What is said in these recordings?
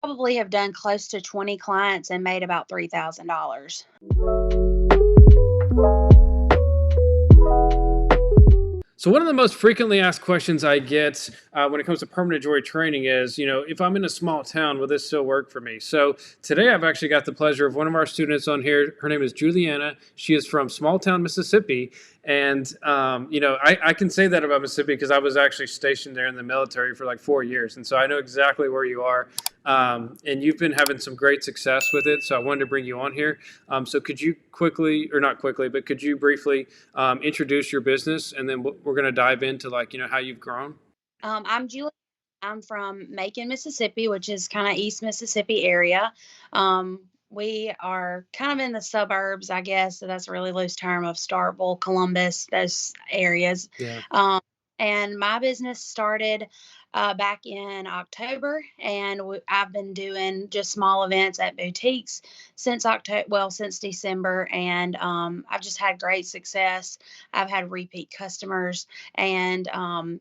probably have done close to 20 clients and made about $3,000. So one of the most frequently asked questions I get when it comes to permanent jewelry training is, if I'm in a small town, will this still work for me? So today I've actually got the pleasure of one of our students on here. Her name is Julianna. She is from small town Mississippi. And, I can say that about Mississippi because I was actually stationed there in the military for like 4 years. And so I know exactly where you are. And you've been having some great success with it. So I wanted to bring you on here. So could you quickly, or not quickly, but could you briefly introduce your business, and then we're going to dive into how you've grown. I'm Julie. I'm from Macon, Mississippi, which is kind of East Mississippi area. We are kind of in the suburbs, I guess. So that's a really loose term of Starkville, Columbus, those areas. Yeah. And my business started back in October, and I've been doing just small events at boutiques since October, well, since December, and I've just had great success. I've had repeat customers, and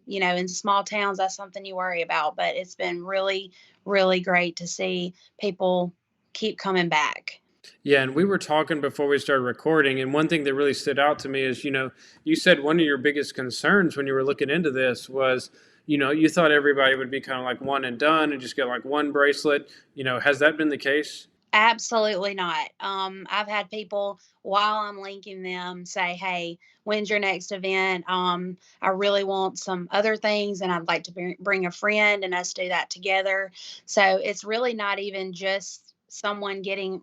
in small towns, that's something you worry about, but it's been really, really great to see people keep coming back. Yeah, and we were talking before we started recording, and one thing that really stood out to me is, you said one of your biggest concerns when you were looking into this was, you thought everybody would be kind of like one and done and just get like one bracelet. Has that been the case? Absolutely not. I've had people while I'm linking them say, "Hey, when's your next event? I really want some other things, and I'd like to bring a friend, and us do that together." So it's really not even just someone getting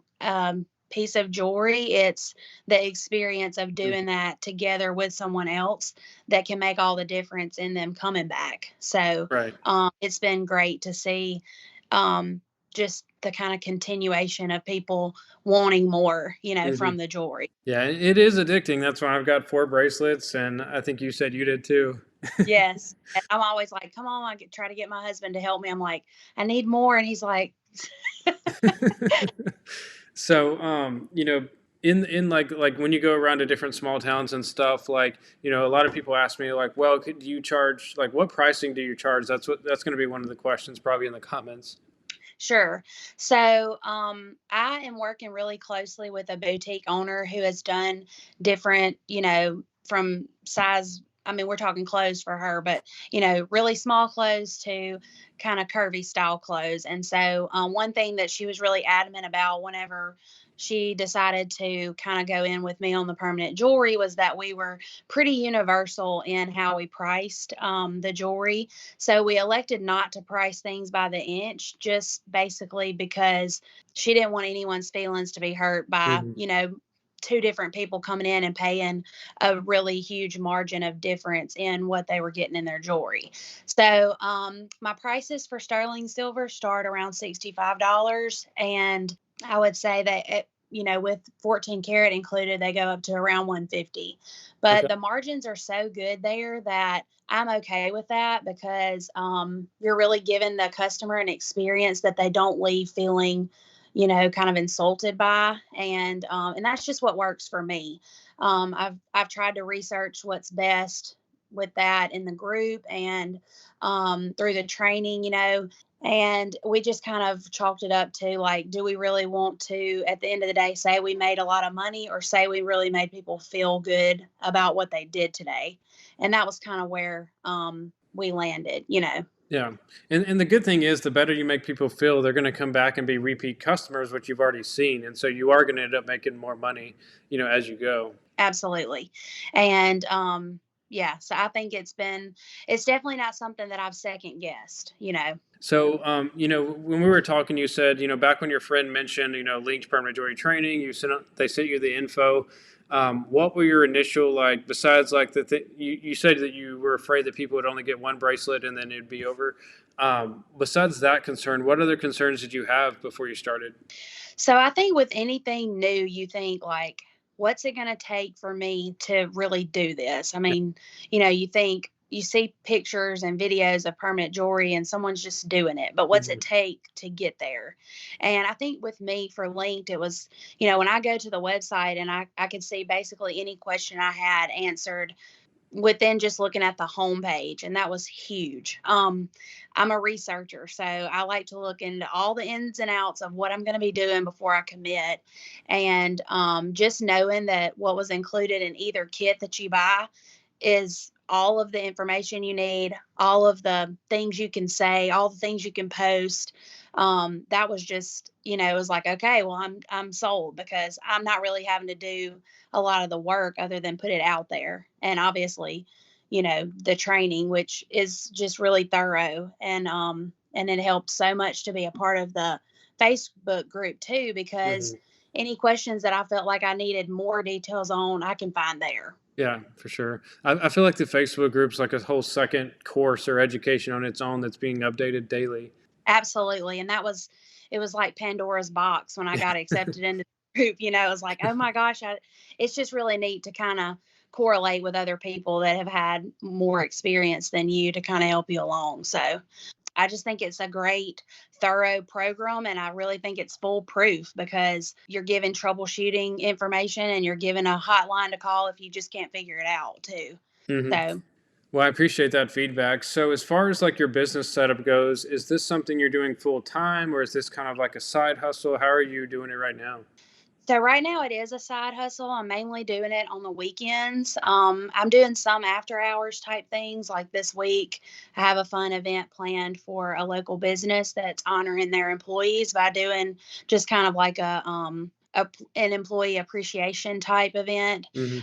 piece of jewelry. It's the experience of doing Mhm. that together with someone else that can make all the difference in them coming back. So Right. it's been great to see. Um, just the kind of continuation of people wanting more, Hmm. from the jewelry. Yeah, it is addicting. That's why I've got 4 bracelets, and I think you said you did too. Yes. And I'm always like, come on, try to get my husband to help me. I'm like, I need more. And he's like, So, in like when you go around to different small towns and stuff, like, a lot of people ask me like, well, do you charge, like, what pricing do you charge? That's going to be one of the questions probably in the comments. sure. So I am working really closely with a boutique owner who has done different, from size. I mean, we're talking clothes for her, but really small clothes to kind of curvy style clothes. And so, one thing that she was really adamant about whenever she decided to kind of go in with me on the permanent jewelry was that we were pretty universal in how we priced the jewelry. So we elected not to price things by the inch, just basically because she didn't want anyone's feelings to be hurt by, Hmm. two different people coming in and paying a really huge margin of difference in what they were getting in their jewelry. So my prices for sterling silver start around $65. And I would say that with 14 karat included, they go up to around 150. But Okay. the margins are so good there that I'm okay with that because you're really giving the customer an experience that they don't leave feeling, kind of insulted by, and that's just what works for me. I've tried to research what's best with that in the group and through the training, and we just kind of chalked it up to like, do we really want to, at the end of the day, say we made a lot of money or say we really made people feel good about what they did today? And that was kind of where we landed. Yeah. And the good thing is, the better you make people feel, they're going to come back and be repeat customers, which you've already seen. And so you are going to end up making more money, as you go. Absolutely. And yeah, so I think it's definitely not something that I've second guessed. So, when we were talking, you said, back when your friend mentioned, linked permanent jewelry training, they sent you the info. What were your initial, like, besides like you said that you were afraid that people would only get one bracelet and then it'd be over. Besides that concern, what other concerns did you have before you started? So I think with anything new, you think like, what's it going to take for me to really do this? I Yeah. mean, you think you see pictures and videos of permanent jewelry and someone's just doing it, but what's Mhm. it take to get there? And I think with me for Linked, it was, when I go to the website and I could see basically any question I had answered within just looking at the homepage, and that was huge. I'm a researcher, so I like to look into all the ins and outs of what I'm going to be doing before I commit. And just knowing that what was included in either kit that you buy is all of the information you need, all of the things you can say, all the things you can post. That was just, it was like, okay, well, I'm sold, because I'm not really having to do a lot of the work other than put it out there. And obviously, the training, which is just really thorough, and it helped so much to be a part of the Facebook group too, because Mhm. any questions that I felt like I needed more details on, I can find there. Yeah, for sure. I feel like the Facebook group's like a whole second course or education on its own that's being updated daily. Absolutely. And it was like Pandora's box when I got accepted into the group. It was like, oh my gosh, it's just really neat to kind of correlate with other people that have had more experience than you to kind of help you along. So I just think it's a great, thorough program. And I really think it's foolproof, because you're given troubleshooting information and you're given a hotline to call if you just can't figure it out, too. Hmm. So Well, I appreciate that feedback. So, as far as like your business setup goes, is this something you're doing full time, or is this kind of like a side hustle? How are you doing it right now? So right now it is a side hustle. I'm mainly doing it on the weekends. I'm doing some after hours type things. Like this week, I have a fun event planned for a local business that's honoring their employees by doing just kind of like an employee appreciation type event. Hmm.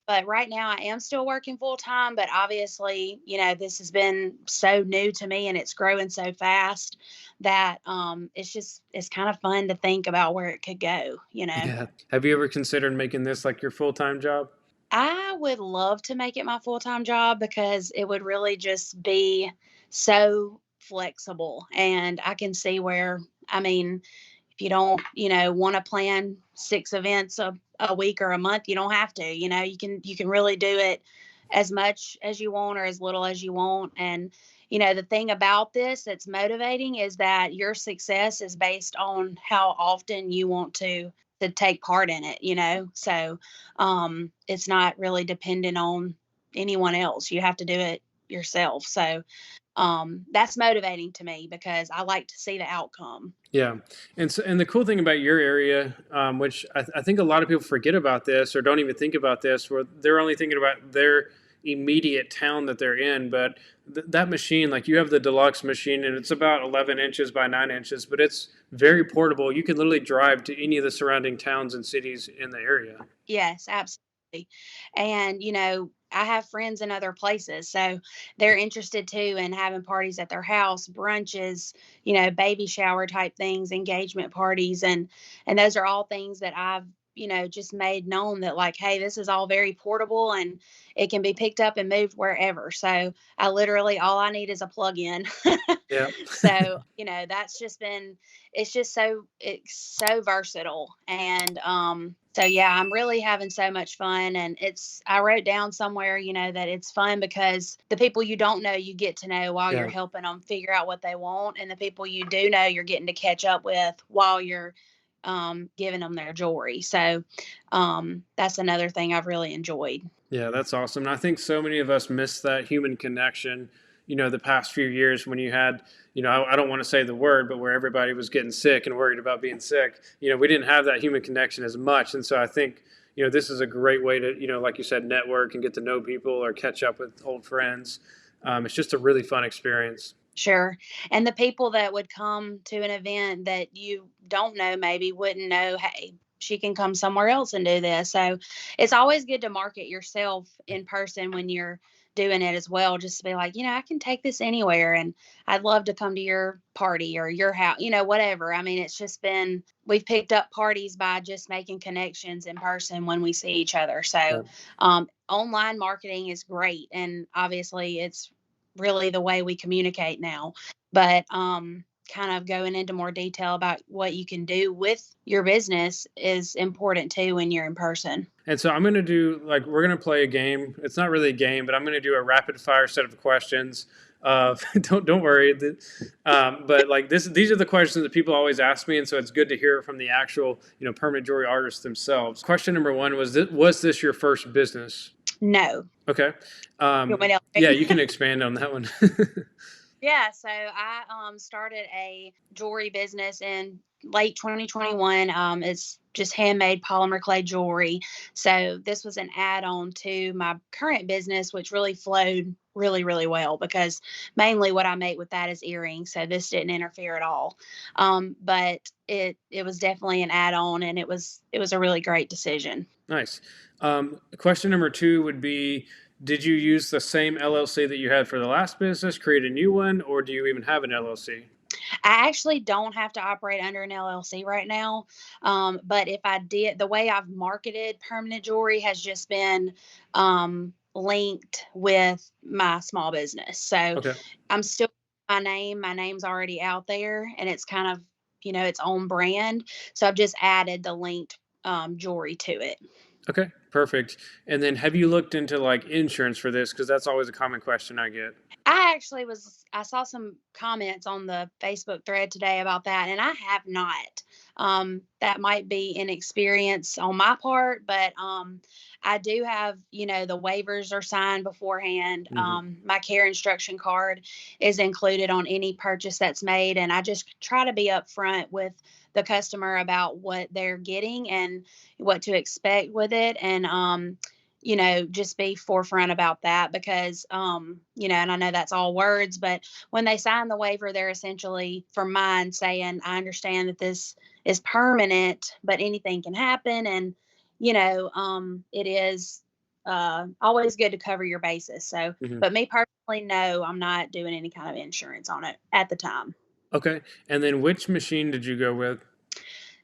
But right now I am still working full time. But obviously, this has been so new to me and it's growing so fast that it's kind of fun to think about where it could go. Yeah. Have you ever considered making this like your full time job? I would love to make it my full-time job, because it would really just be so flexible, and I can see where, I mean, if you don't, want to plan 6 events a week or a month, you don't have to. You can really do it as much as you want or as little as you want. And the thing about this that's motivating is that your success is based on how often you want to take part in it. So it's not really dependent on anyone else. You have to do it yourself. So that's motivating to me, because I like to see the outcome. Yeah, and the cool thing about your area, which I think a lot of people forget about this or don't even think about this, where they're only thinking about their immediate town that they're in. But that machine, like you have the Deluxe machine, and it's about 11 inches by 9 inches, but it's very portable. You can literally drive to any of the surrounding towns and cities in the area. Yes, absolutely. And, I have friends in other places, so they're interested too in having parties at their house, brunches, baby shower type things, engagement parties, and those are all things that I've, just made known that, like, hey, this is all very portable and it can be picked up and moved wherever. So I literally, all I need is a plug in. Yeah. So, that's just been, it's so versatile. And so yeah, I'm really having so much fun. And I wrote down somewhere, that it's fun because the people you don't know, you get to know while you're Yeah. helping them figure out what they want. And the people you do know, you're getting to catch up with while you're giving them their jewelry. So that's another thing I've really enjoyed. Yeah, that's awesome. And I think so many of us miss that human connection, the past few years when you had, I don't want to say the word, but where everybody was getting sick and worried about being sick. We didn't have that human connection as much. And so I think, this is a great way to, like you said, network and get to know people or catch up with old friends. It's just a really fun experience. Sure. And the people that would come to an event that you don't know maybe wouldn't know, hey, she can come somewhere else and do this. So it's always good to market yourself in person when you're doing it as well. Just to be like, I can take this anywhere and I'd love to come to your party or your house, whatever. I mean, we've picked up parties by just making connections in person when we see each other. So Yeah. online marketing is great. And obviously it's really the way we communicate now. But kind of going into more detail about what you can do with your business is important too when you're in person. And so I'm going to do we're going to play a game. It's not really a game, but I'm going to do a rapid fire set of questions. Don't worry. But these are the questions that people always ask me, and so it's good to hear it from the actual permanent jewelry artists themselves. Question number one was this your first business? No. Okay. You want me to Yeah, you elaborate? can expand on that one. Yeah, so I started a jewelry business in late 2021. It's just handmade polymer clay jewelry. So this was an add-on to my current business, which really flowed really, really well because mainly what I make with that is earrings. So this didn't interfere at all. But it was definitely an add-on, and it was a really great decision. Nice. Question number two would be, did you use the same LLC that you had for the last business, create a new one, or do you even have an LLC? I actually don't have to operate under an LLC right now. But if I did, the way I've marketed permanent jewelry has just been linked with my small business. So Okay. I'm still my name. My name's already out there, and it's kind of its own brand. So I've just added the linked jewelry to it. Okay, perfect. And then have you looked into like insurance for this? Because that's always a common question I get. I saw some comments on the Facebook thread today about that, and I have not. That might be inexperience on my part, but I do have, the waivers are signed beforehand. Hmm. My care instruction card is included on any purchase that's made, and I just try to be upfront with the customer about what they're getting and what to expect with it. And just be forefront about that because, and I know that's all words, but when they sign the waiver, they're essentially, for mine, saying, I understand that this is permanent, but anything can happen. And, it is always good to cover your bases. So, Hmm. but me personally, no, I'm not doing any kind of insurance on it at the time. Okay. And then which machine did you go with?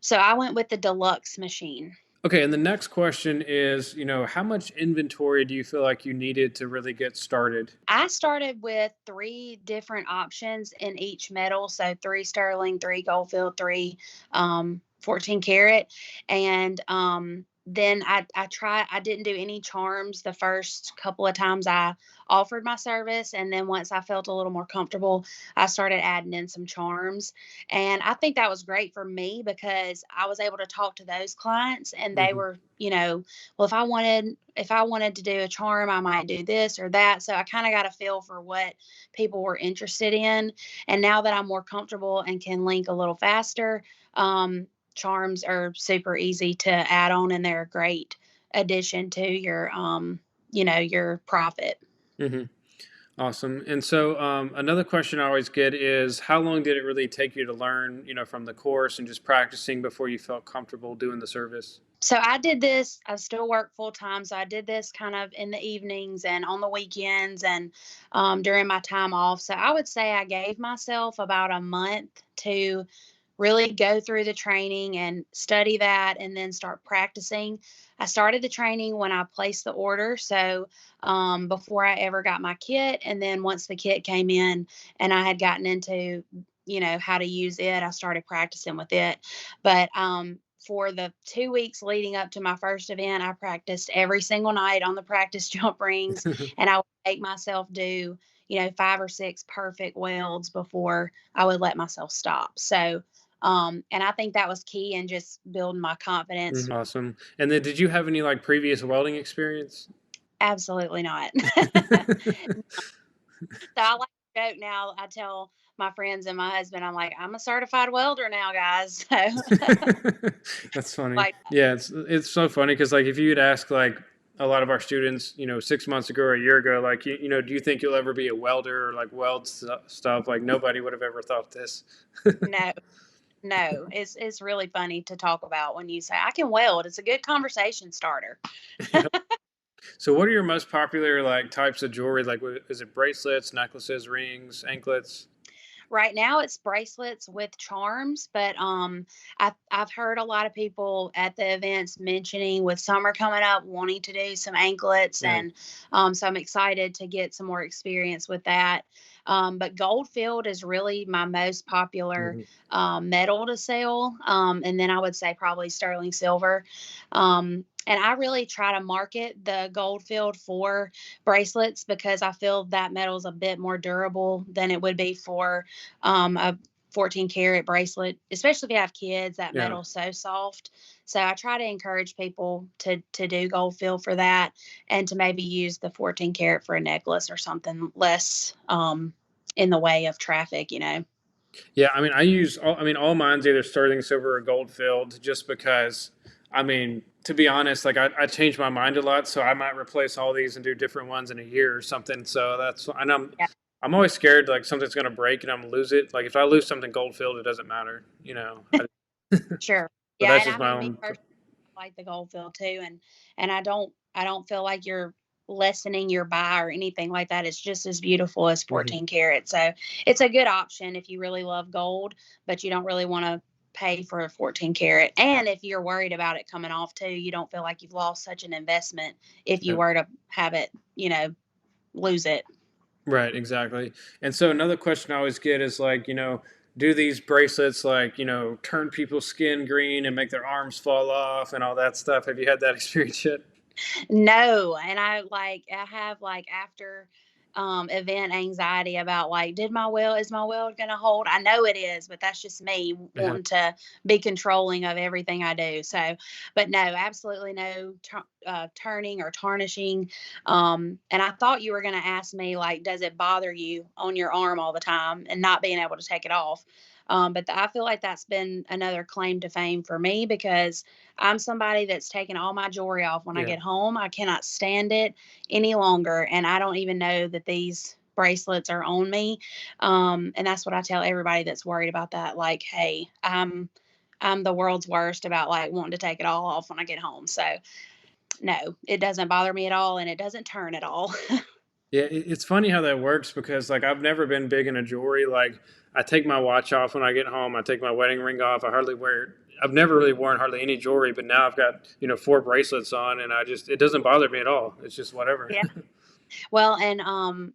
So I went with the Deluxe machine. Okay, and the next question is, how much inventory do you feel like you needed to really get started? I started with 3 different options in each metal, so 3 sterling, 3 Goldfield, 3, 14 karat, and, then I didn't do any charms the first couple of times I offered my service, and then once I felt a little more comfortable, I started adding in some charms, and I think that was great for me because I was able to talk to those clients, and they Hmm. were, well, if I wanted to do a charm, I might do this or that. So I kind of got a feel for what people were interested in. And now that I'm more comfortable and can link a little faster, charms are super easy to add on, and they're a great addition to your profit. Hmm. Awesome. And so another question I always get is, how long did it really take you to learn, from the course and just practicing before you felt comfortable doing the service? So I did this, I still work full time. So I did this kind of in the evenings and on the weekends and during my time off. So I would say I gave myself about a month to really go through the training and study that and then start practicing. I started the training when I placed the order. So before I ever got my kit. And then once the kit came in and I had gotten into, how to use it, I started practicing with it. But for the 2 weeks leading up to my first event, I practiced every single night on the practice jump rings, and I would make myself do, 5 or 6 perfect welds before I would let myself stop. So, and I think that was key in just building my confidence. Awesome. And then did you have any like previous welding experience? Absolutely not. So I like to joke now. I tell my friends and my husband, I'm like, I'm a certified welder now, guys. So That's funny. like, Yeah, it's so funny because like if you'd ask like a lot of our students, 6 months ago or a year ago, like do you think you'll ever be a welder or like stuff? Like nobody would have ever thought this. no, no, it's really funny to talk about when you say I can weld. It's a good conversation starter. Yep. So, what are your most popular like types of jewelry? Like, is it bracelets, necklaces, rings, anklets? Right now it's bracelets with charms, but I've heard a lot of people at the events mentioning with summer coming up wanting to do some anklets, Yeah. and so I'm excited to get some more experience with that. But Goldfield is really my most popular Hmm. metal to sell, and then I would say probably sterling silver. And I really try to market the Goldfield for bracelets because I feel that metal is a bit more durable than it would be for a 14 karat bracelet, especially if you have kids. That Yeah. metal's so soft. So I try to encourage people to do gold fill for that, and to maybe use the 14 karat for a necklace or something less in the way of traffic, you know. Yeah, I mean, all mine's either sterling silver or gold filled, just because. I mean, to be honest, like I change my mind a lot, so I might replace all these and do different ones in a year or something. So and Yeah, I'm always scared like something's gonna break and I'm gonna lose it. Like if I lose something gold filled, it doesn't matter, you know. sure. But Yeah, that's and just I my mean, me own. personally, I like the gold fill too, and I don't feel like you're lessening your buy or anything like that. It's just as beautiful as Mhm. 14 karat. So it's a good option if you really love gold, but you don't really want to pay for a 14 karat. And if you're worried about it coming off too, you don't feel like you've lost such an investment if you Yeah. were to have it, lose it. Right, exactly. And so another question I always get is like, do these bracelets like, turn people's skin green and make their arms fall off and all that stuff? Have you had that experience yet? No, and I have like after event anxiety about like is my weld going to hold? I know it is, but that's just me Yeah. wanting to be controlling of everything I do. So, but no, absolutely no turning or tarnishing. And I thought you were going to ask me like, does it bother you on your arm all the time and not being able to take it off? But I feel like that's been another claim to fame for me, because I'm somebody that's taking all my jewelry off when I Yeah. get home. I cannot stand it any longer, and I don't even know that these bracelets are on me. And that's what I tell everybody that's worried about that. Like, hey, I'm the world's worst about like wanting to take it all off when I get home. So no, it doesn't bother me at all, and it doesn't turn at all. Yeah, it's funny how that works because like I've never been big into jewelry. Like I take my watch off when I get home. I take my wedding ring off. I hardly wear. I've never really worn hardly any jewelry, but now I've got four bracelets on, and it doesn't bother me at all. It's just whatever. Yeah. Well, and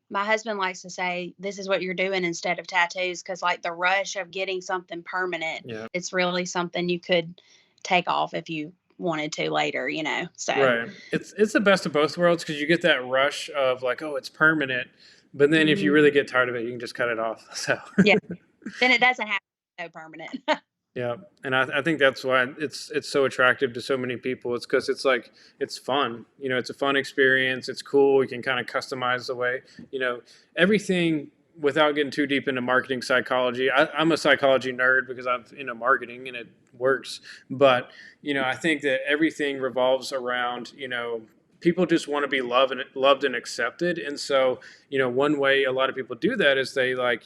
my husband likes to say this is what you're doing instead of tattoos, because like the rush of getting something permanent, Yeah. it's really something you could take off if you wanted to later. So Right. It's the best of both worlds because you get that rush of like, oh, it's permanent, but then if you mhm, really get tired of it, you can just cut it off. So yeah, then it doesn't have to be so permanent. yeah, and I think that's why it's so attractive to so many people. It's because it's like it's fun. It's a fun experience. It's cool. You can kind of customize the way you know everything without getting too deep into marketing psychology. I'm a psychology nerd because I'm into marketing and it works. But I think that everything revolves around people just want to be loved and accepted. And so one way a lot of people do that is they like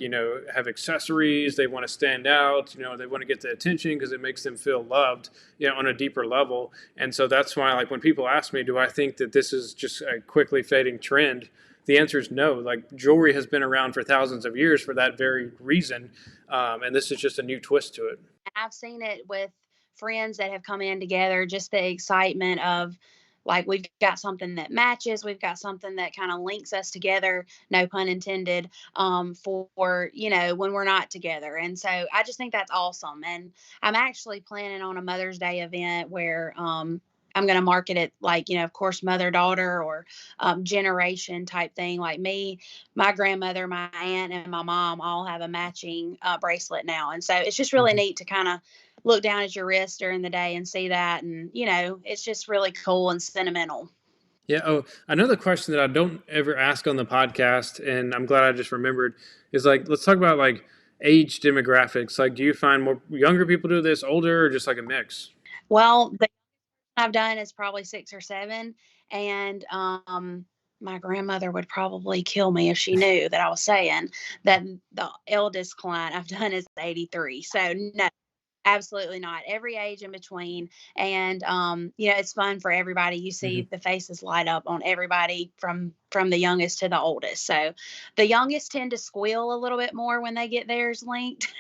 have accessories. They want to stand out. They want to get the attention because it makes them feel loved on a deeper level. And so that's why like when people ask me, do I think that this is just a quickly fading trend, the answer is no. Like jewelry has been around for thousands of years for that very reason, and this is just a new twist to it. I've seen it with friends that have come in together, just the excitement of like we've got something that matches, we've got something that kind of links us together, no pun intended, for when we're not together. And so I just think that's awesome. And I'm actually planning on a Mother's Day event where I'm going to market it like, of course, mother daughter or generation type thing. Like me, my grandmother, my aunt, and my mom all have a matching bracelet now. And so it's just really Mhm. neat to kind of look down at your wrist during the day and see that. And, it's just really cool and sentimental. Yeah. Oh, another question that I don't ever ask on the podcast, and I'm glad I just remembered, is like, let's talk about like age demographics. Like, do you find more younger people do this, older, or just like a mix? Well, the I've done is probably 6 or 7. And my grandmother would probably kill me if she knew that I was saying that the eldest client I've done is 83. So, no, absolutely not. Every age in between. And it's fun for everybody. You see Hmm. the faces light up on everybody from the youngest to the oldest. So the youngest tend to squeal a little bit more when they get theirs linked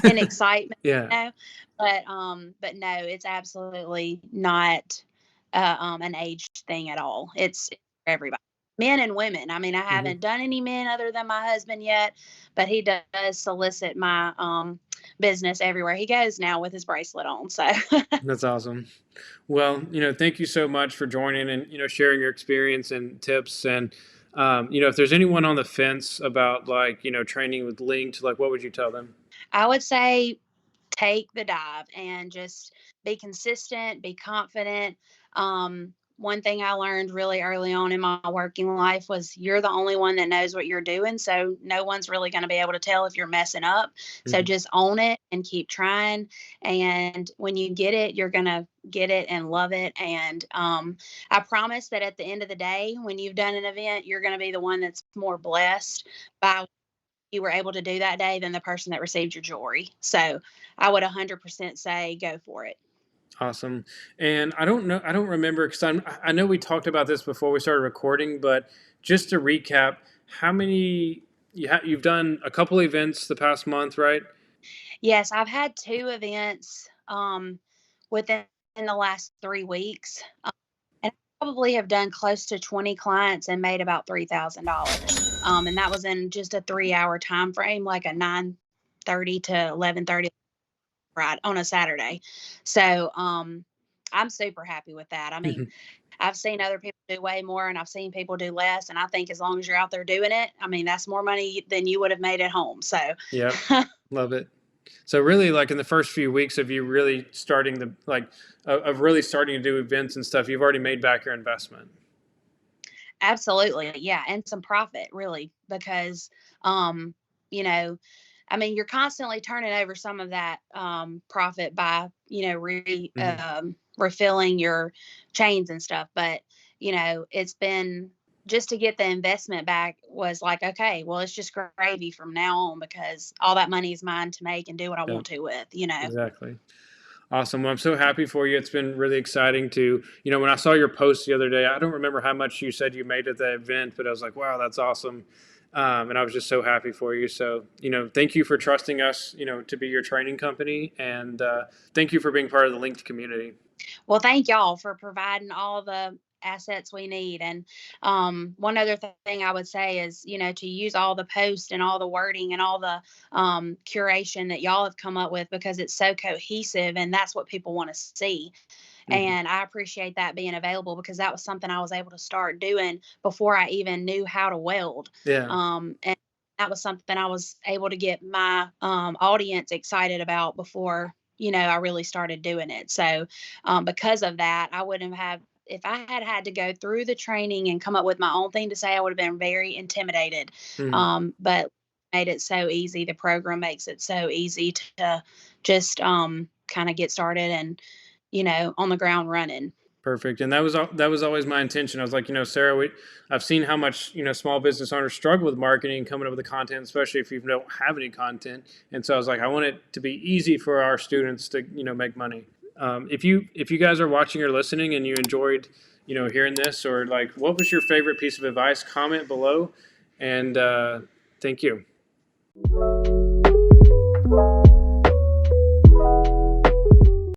in excitement, Yeah. you know. But no, it's absolutely not an age thing at all. It's for everybody. Men and women. I mean, I Hmm. haven't done any men other than my husband yet, but he does solicit my business everywhere he goes now with his bracelet on. So That's awesome. Well, thank you so much for joining and sharing your experience and tips. And if there's anyone on the fence about like training with linked, like what would you tell them? I would say take the dive and just be consistent, be confident. One thing I learned really early on in my working life was you're the only one that knows what you're doing. So no one's really going to be able to tell if you're messing up. So Mhm. just own it and keep trying. And when you get it, you're going to get it and love it. And I promise that at the end of the day, when you've done an event, you're going to be the one that's more blessed by you were able to do that day than the person that received your jewelry. So I would 100% say go for it. Awesome. And I don't know, I don't remember because I know we talked about this before we started recording, but just to recap, how many you've done a couple events the past month, right? Yes, I've had two events within the last 3 weeks. And I probably have done close to 20 clients and made about $3,000. And that was in just a 3 hour time frame, like a 9:30 to 11:30 right on a Saturday. So I'm super happy with that. I mean, I've seen other people do way more and I've seen people do less. And I think as long as you're out there doing it, I mean, that's more money than you would have made at home. So, Yep. Love it. So really, like in the first few weeks of you really starting the like of really starting to do events and stuff, you've already made back your investment. absolutely. Yeah. And some profit, really, because, um, you know, I mean, you're constantly turning over some of that profit by, Mhm. refilling your chains and stuff. But, it's been just to get the investment back was like, okay, well, it's just gravy from now on because all that money is mine to make and do what I Yep. want to with. Exactly. Awesome. Well, I'm so happy for you. It's been really exciting to, when I saw your post the other day, I don't remember how much you said you made at the event, but I was like, wow, that's awesome. And I was just so happy for you. So, thank you for trusting us, to be your training company. And thank you for being part of the Linked community. Well, thank y'all for providing all the assets we need. And one other thing I would say is, to use all the post and all the wording and all the curation that y'all have come up with because it's so cohesive and that's what people want to see. Mhm. And I appreciate that being available because that was something I was able to start doing before I even knew how to weld. Yeah. And that was something I was able to get my audience excited about before, I really started doing it. So, because of that, I wouldn't have, if I had had to go through the training and come up with my own thing to say, I would have been very intimidated. Mhm. But made it so easy. The program makes it so easy to just kind of get started and on the ground running. Perfect. And that was always my intention. I was like, Sarah, I've seen how much small business owners struggle with marketing and coming up with the content, especially if you don't have any content. And so I was like, I want it to be easy for our students to make money. If you guys are watching or listening and you enjoyed hearing this, or like, what was your favorite piece of advice? Comment below, and thank you.